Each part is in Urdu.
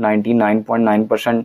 99.9%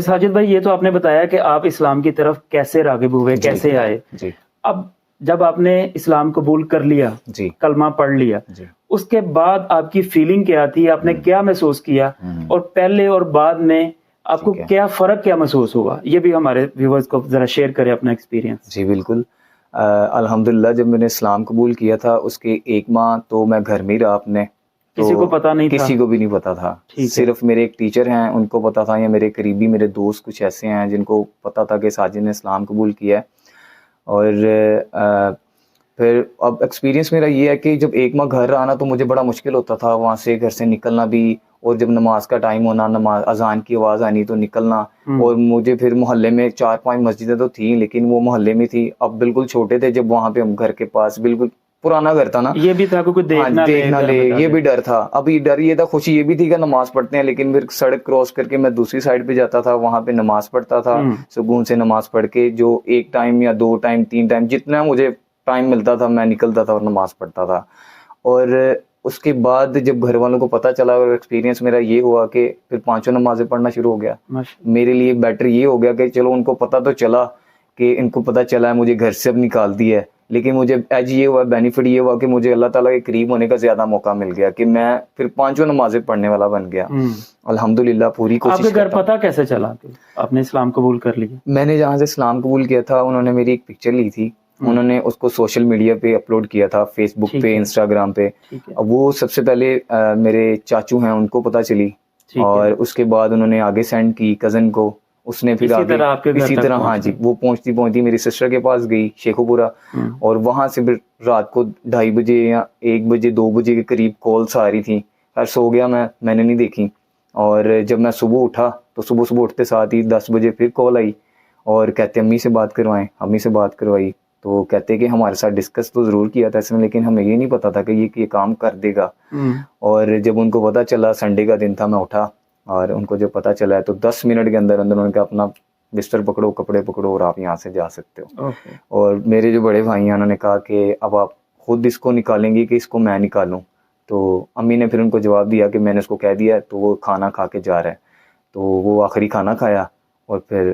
ساجد بھائی یہ تو آپ نے بتایا کہ آپ اسلام کی طرف کیسے راغب ہوئے, کیسے آئے. جی اب جب آپ نے اسلام قبول کر لیا, جی کلمہ پڑھ لیا, جی اس کے بعد آپ کی فیلنگ کیا تھی, آپ نے کیا محسوس کیا, اور پہلے اور بعد میں آپ کو کیا فرق کیا محسوس ہوا, یہ بھی ہمارے ویورز کو ذرا شیئر کریں اپنا ایکسپیرینس. جی بالکل. الحمدللہ جب میں نے اسلام قبول کیا تھا اس کے 1 ماہ تو میں گھر میں ہی رہا اپنے, کسی کو پتا نہیں تھا؟ کسی کو بھی نہیں پتا تھا, صرف میرے ایک ٹیچر ہیں ان کو پتا تھا, یا میرے قریبی میرے دوست کچھ ایسے ہیں جن کو پتا تھا کہ ساجد نے اسلام قبول کیا ہے. اور پھر اب ایکسپیرینس میرا یہ ہے کہ جب 1 ماہ گھر آنا تو مجھے بڑا مشکل ہوتا تھا وہاں سے, گھر سے نکلنا بھی, اور جب نماز کا ٹائم ہونا, نماز اذان کی آواز آنی تو نکلنا. اور مجھے پھر محلے میں 4-5 مسجدیں تو تھیں لیکن وہ محلے میں تھی, اب بالکل چھوٹے تھے جب وہاں پہ ہم گھر کے پاس, بالکل پرانا گھر تھا نا, یہ بھی تھا کہ کوئی دیکھنا لے, یہ بھی ڈر تھا. ابھی ڈر یہ تھا, خوشی یہ بھی تھی کہ نماز پڑھتے ہیں, لیکن پھر سڑک کراس کر کے میں دوسری سائڈ پہ جاتا تھا, وہاں پہ نماز پڑھتا تھا, سکون سے نماز پڑھ کے جو 1 ٹائم یا 2 ٹائم 3 ٹائم جتنا مجھے ٹائم ملتا تھا میں نکلتا تھا اور نماز پڑھتا تھا. اور اس کے بعد جب گھر والوں کو پتہ چلا, اور ایکسپیرینس میرا یہ ہوا کہ پھر 5 نمازیں پڑھنا شروع ہو گیا. میرے لیے بیٹر یہ ہو گیا کہ چلو ان کو پتہ تو چلا, کہ ان کو پتہ چلا ہے مجھے گھر سے اب نکال دیا ہے, لیکن مجھے ایج یہ ہوا, بینیفٹ یہ ہوا کہ مجھے اللہ تعالیٰ کے قریب ہونے کا زیادہ موقع مل گیا, کہ میں پھر 5 نمازیں پڑھنے والا بن گیا. الحمدللہ پوری کوشش. آپ کے گھر پتہ کیسے چلا کہ آپ نے اسلام قبول کر لیا؟ میں نے جہاں سے اسلام قبول کیا تھا انہوں نے میری ایک پکچر لی تھی, انہوں نے اس کو سوشل میڈیا پہ اپلوڈ کیا تھا, فیس بک پہ, انسٹاگرام پہ. اب وہ سب سے پہلے میرے چاچو ہیں ان کو پتہ چلی, اور اس کے بعد انہوں نے آگے سینڈ کی کزن کو, اس نے پھر آگے اسی طرح ہاں جی وہ پہنچتی میری سسٹر کے پاس گئی شیخو پورہ, اور وہاں سے پھر رات کو 2:30 بجے یا 1 بجے 2 بجے کے قریب کالس آ رہی تھیں. خیر سو گیا میں نے نہیں دیکھی, اور جب میں صبح اٹھا تو صبح اٹھتے ساتھ ہی 10 بجے پھر کال آئی, اور کہتے امی سے بات کروائیں. امی سے بات کروائی تو کہتے کہ ہمارے ساتھ ڈسکس تو ضرور کیا تھا اس نے, لیکن ہمیں یہ نہیں پتا تھا کہ یہ کام کر دے گا. اور جب ان کو پتا چلا, سنڈے کا دن تھا, میں اٹھا اور ان کو جب پتا چلا ہے تو 10 منٹ کے اندر انہوں نے کہا اپنا بستر پکڑو, کپڑے پکڑو, اور آپ یہاں سے جا سکتے ہو. اور میرے جو بڑے بھائی ہیں انہوں نے کہا کہ اب آپ خود اس کو نکالیں گے کہ اس کو میں نکالوں. تو امی نے پھر ان کو جواب دیا کہ میں نے اس کو کہہ دیا تو وہ کھانا کھا کے جا رہا ہے. تو وہ آخری کھانا کھایا, اور پھر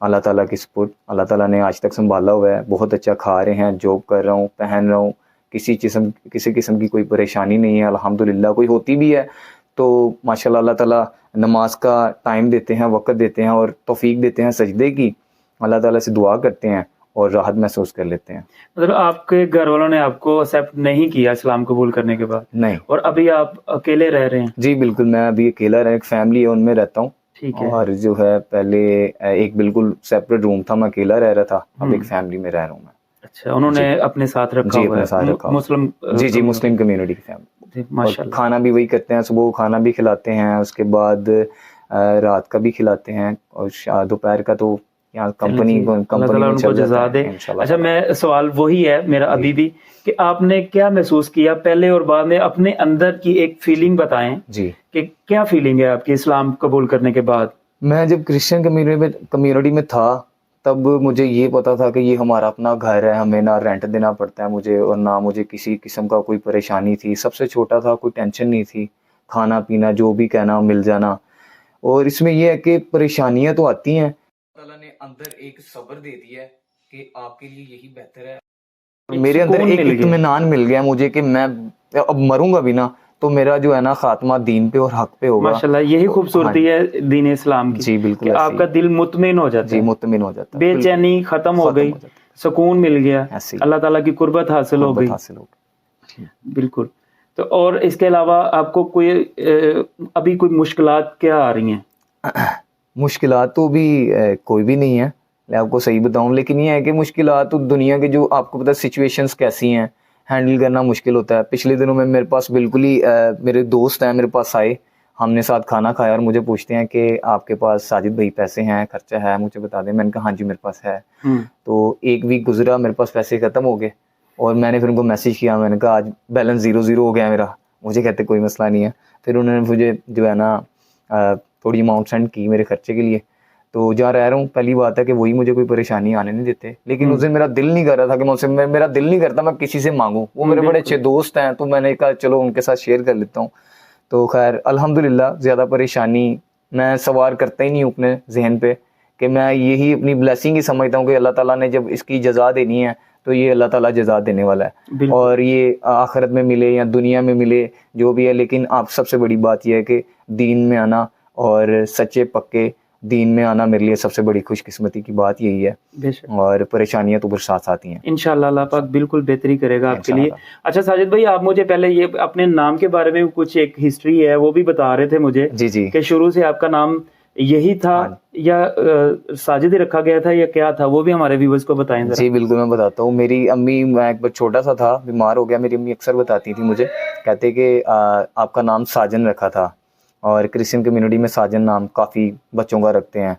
اللہ تعالیٰ کی سپورٹ, اللہ تعالیٰ نے آج تک سنبھالا ہوا ہے, بہت اچھا کھا رہے ہیں, جاب کر رہا ہوں, پہن رہا ہوں, کسی قسم کی کوئی پریشانی نہیں ہے الحمدللہ. کوئی ہوتی بھی ہے تو ماشاءاللہ اللہ تعالیٰ نماز کا ٹائم دیتے ہیں, وقت دیتے ہیں, اور توفیق دیتے ہیں سجدے کی. اللہ تعالیٰ سے دعا کرتے ہیں اور راحت محسوس کر لیتے ہیں. مطلب آپ کے گھر والوں نے آپ کو ایکسیپٹ نہیں کیا اسلام قبول کرنے کے بعد؟ نہیں. اور ابھی آپ اکیلے رہ رہے ہیں؟ جی بالکل, میں ابھی اکیلا ایک فیملی ہے ان میں رہتا ہوں. اور جو ہے پہلے ایک بالکل سیپریٹ روم تھا, میں اکیلا رہ رہا تھا, اب ایک فیملی میں رہ رہا ہوں میں. اچھا, انہوں نے اپنے ساتھ رکھا ہوا ہے؟ مسلم, جی مسلم کمیونٹی کی فیملی. ماشاءاللہ. کھانا بھی وہی کرتے ہیں, صبح کھانا بھی کھلاتے ہیں, اس کے بعد رات کا بھی کھلاتے ہیں, اور دوپہر کا تو یہاں کمپنی میں چل جاتا ہے. اچھا, میں سوال وہی ہے میرا ابھی بھی کہ آپ نے کیا محسوس کیا پہلے اور بعد میں, اپنے اندر کی ایک فیلنگ بتائیں جی, کہ کیا فیلنگ ہے آپ کی اسلام قبول کرنے کے بعد؟ میں جب کرسچن کمیونٹی میں تھا تب مجھے یہ پتا تھا کہ یہ ہمارا اپنا گھر ہے, ہمیں نہ رینٹ دینا پڑتا ہے مجھے, اور نہ مجھے کسی قسم کا کوئی پریشانی تھی. سب سے چھوٹا تھا, کوئی ٹینشن نہیں تھی, کھانا پینا جو بھی کہنا مل جانا. اور اس میں یہ ہے کہ پریشانیاں تو آتی ہیں, اللہ نے اندر ایک صبر دے دیا ہے کہ آپ کے لیے یہی بہتر ہے. میرے اندر ایک اطمینان مل گیا مجھے کہ میں اب مروں گا بھی نا تو میرا جو ہے نا خاتمہ دین پہ اور حق پہ ہوگا. ماشاءاللہ, یہی خوبصورتی ہے دین اسلام کی. جی بالکل, کہ آپ کا دل مطمئن ہو جاتا ہے. جی مطمئن ہو جاتا ہے, بے چینی ختم ہو گئی, سکون مل گیا, اللہ تعالیٰ کی قربت حاصل ہو گئی. بالکل. تو اور اس کے علاوہ آپ کو کوئی ابھی کوئی مشکلات کیا آ رہی ہیں؟ مشکلات تو بھی کوئی بھی نہیں ہے, میں آپ کو صحیح بتاؤں, لیکن یہ ہے کہ مشکلات دنیا کے جو آپ کو پتہ سچویشنز کیسی ہیں, ہینڈل کرنا مشکل ہوتا ہے. پچھلے دنوں میں میرے پاس بالکل ہی میرے دوست ہیں میرے پاس آئے, ہم نے ساتھ کھانا کھایا, اور مجھے پوچھتے ہیں کہ آپ کے پاس ساجد بھائی پیسے ہیں, خرچہ ہے, مجھے بتا دیں. میں نے کہا ہاں جی میرے پاس ہے. تو 1 ویک گزرا, میرے پاس پیسے ختم ہو گئے, اور میں نے پھر ان کو میسیج کیا, میں نے کہا آج بیلنس 0 ہو گیا میرا. مجھے کہتے کوئی مسئلہ نہیں ہے. پھر انہوں نے مجھے جو ہے نا تھوڑی اماؤنٹ سینڈ کی میرے خرچے کے لیے. تو جہاں رہ رہا ہوں پہلی بات ہے کہ وہی مجھے کوئی پریشانی آنے نہیں دیتے, لیکن اس دن میرا دل نہیں کر رہا تھا کہ میں اسے, میرا دل نہیں کرتا میں کسی سے مانگوں. وہ میرے بڑے اچھے دوست ہیں, تو میں نے کہا چلو ان کے ساتھ شیئر کر لیتا ہوں. تو خیر الحمدللہ زیادہ پریشانی میں سوار کرتا ہی نہیں ہوں اپنے ذہن پہ کہ میں یہی اپنی بلیسنگ ہی سمجھتا ہوں کہ اللہ تعالیٰ نے جب اس کی جزا دینی ہے تو یہ اللہ تعالیٰ جزا دینے والا ہے، اور یہ آخرت میں ملے یا دنیا میں ملے جو بھی ہے، لیکن آپ سب سے بڑی بات یہ ہے کہ دین میں آنا اور سچے پکے دین میں آنا میرے لیے سب سے بڑی خوش قسمتی کی بات یہی ہے، اور پریشانیاں تو پھر ساتھ آتی ہیں انشاءاللہ اللہ پاک بالکل بہتری کرے گا آپ کے لیے۔ اچھا ساجد بھائی، آپ مجھے پہلے یہ اپنے نام کے بارے میں کچھ ایک ہسٹری ہے وہ بھی بتا رہے تھے مجھے جی کہ شروع سے آپ کا نام یہی تھا یا ساجد ہی رکھا گیا تھا یا کیا تھا، وہ بھی ہمارے ویورز کو بتائیں ذرا۔ جی بالکل میں بتاتا ہوں۔ میری امی، میں ایک بار چھوٹا سا تھا بیمار ہو گیا، میری امی اکثر بتاتی تھی مجھے، کہتے کہ آپ کا نام ساجن رکھا تھا، اور کرسچن کمیونٹی میں ساجن نام کافی بچوں کا رکھتے ہیں،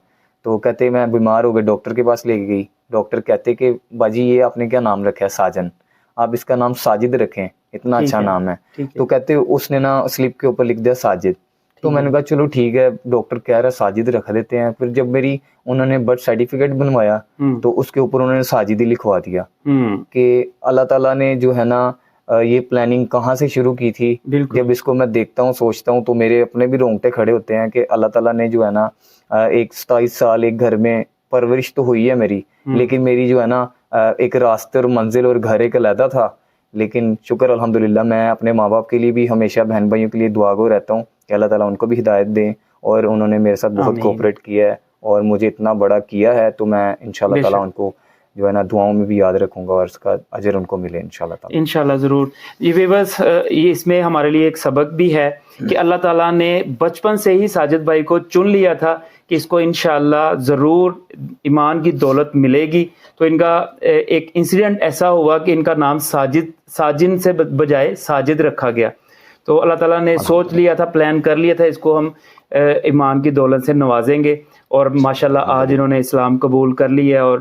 تو کہتے میں بیمار ہو گئے، ڈاکٹر کے پاس لے کے گئی، ڈاکٹر کہتے کہ باجی یہ آپ نے کیا نام رکھا ہے ساجن، آپ اس کا نام ساجد رکھیں، اتنا اچھا نام ہے۔ تو کہتے اس نے نا سلپ کے اوپر لکھ دیا ساجد، تو میں نے کہا چلو ٹھیک ہے، ڈاکٹر کہہ رہا ساجد رکھ دیتے ہیں۔ پھر جب میری انہوں نے برتھ سرٹیفکیٹ بنوایا تو اس کے اوپر انہوں نے ساجد ہی لکھوا دیا کہ اللہ تعالیٰ نے جو ہے نا یہ پلاننگ کہاں سے شروع کی تھی۔ جب اس کو میں دیکھتا ہوں سوچتا ہوں تو میرے اپنے بھی رونگٹے کھڑے ہوتے ہیں کہ اللہ تعالیٰ نے جو ہے نا ایک 27 سال ایک گھر میں پرورش تو ہوئی ہے میری، لیکن میری جو ہے نا ایک راستے اور منزل اور گھر ایک علیحدہ تھا، لیکن شکر الحمدللہ میں اپنے ماں باپ کے لیے بھی ہمیشہ بہن بھائیوں کے لیے دعا گو رہتا ہوں کہ اللہ تعالیٰ ان کو بھی ہدایت دیں، اور انہوں نے میرے ساتھ بہت کوپریٹ کیا ہے اور مجھے اتنا بڑا کیا ہے، تو میں انشاءاللہ تعالیٰ ان کو جو ہے نا دعاؤں میں بھی یاد رکھوں گا اور اس کا اجر ان کو ملے انشاءاللہ تعالیٰ۔ انشاءاللہ ضرور۔ یہ ویورز، یہ اس میں ہمارے لیے ایک سبق بھی ہے کہ اللہ تعالیٰ نے بچپن سے ہی ساجد بھائی کو چن لیا تھا کہ اس کو انشاءاللہ ضرور ایمان کی دولت ملے گی۔ تو ان کا ایک انسیڈنٹ ایسا ہوا کہ ان کا نام ساجن سے بجائے ساجد رکھا گیا، تو اللہ تعالیٰ نے سوچ لیا تھا، پلان کر لیا تھا، اس کو ہم ایمان کی دولت سے نوازیں گے، اور ماشاءاللہ آج انہوں نے اسلام قبول کر لی ہے اور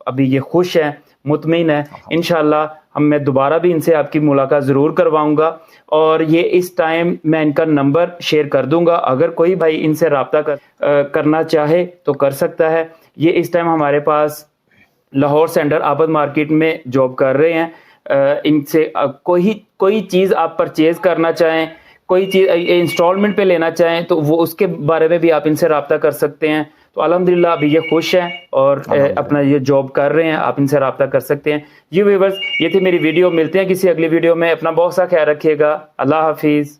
ابھی یہ خوش ہیں، مطمئن ہے۔ انشاءاللہ میں دوبارہ بھی ان سے آپ کی ملاقات ضرور کرواؤں گا، اور یہ اس ٹائم میں ان کا نمبر شیئر کر دوں گا، اگر کوئی بھائی ان سے رابطہ کرنا چاہے تو کر سکتا ہے۔ یہ اس ٹائم ہمارے پاس لاہور سینٹر آباد مارکیٹ میں جاب کر رہے ہیں۔ ان سے کوئی چیز آپ پرچیز کرنا چاہیں، کوئی چیز انسٹالمنٹ پہ لینا چاہیں تو وہ اس کے بارے میں بھی آپ ان سے رابطہ کر سکتے ہیں۔ تو الحمدللہ ابھی یہ خوش ہیں اور اپنا یہ جاب کر رہے ہیں، آپ ان سے رابطہ کر سکتے ہیں۔ یہ ویورز، یہ تھی میری ویڈیو، ملتے ہیں کسی اگلی ویڈیو میں، اپنا بہت سا خیال رکھیے گا، اللہ حافظ۔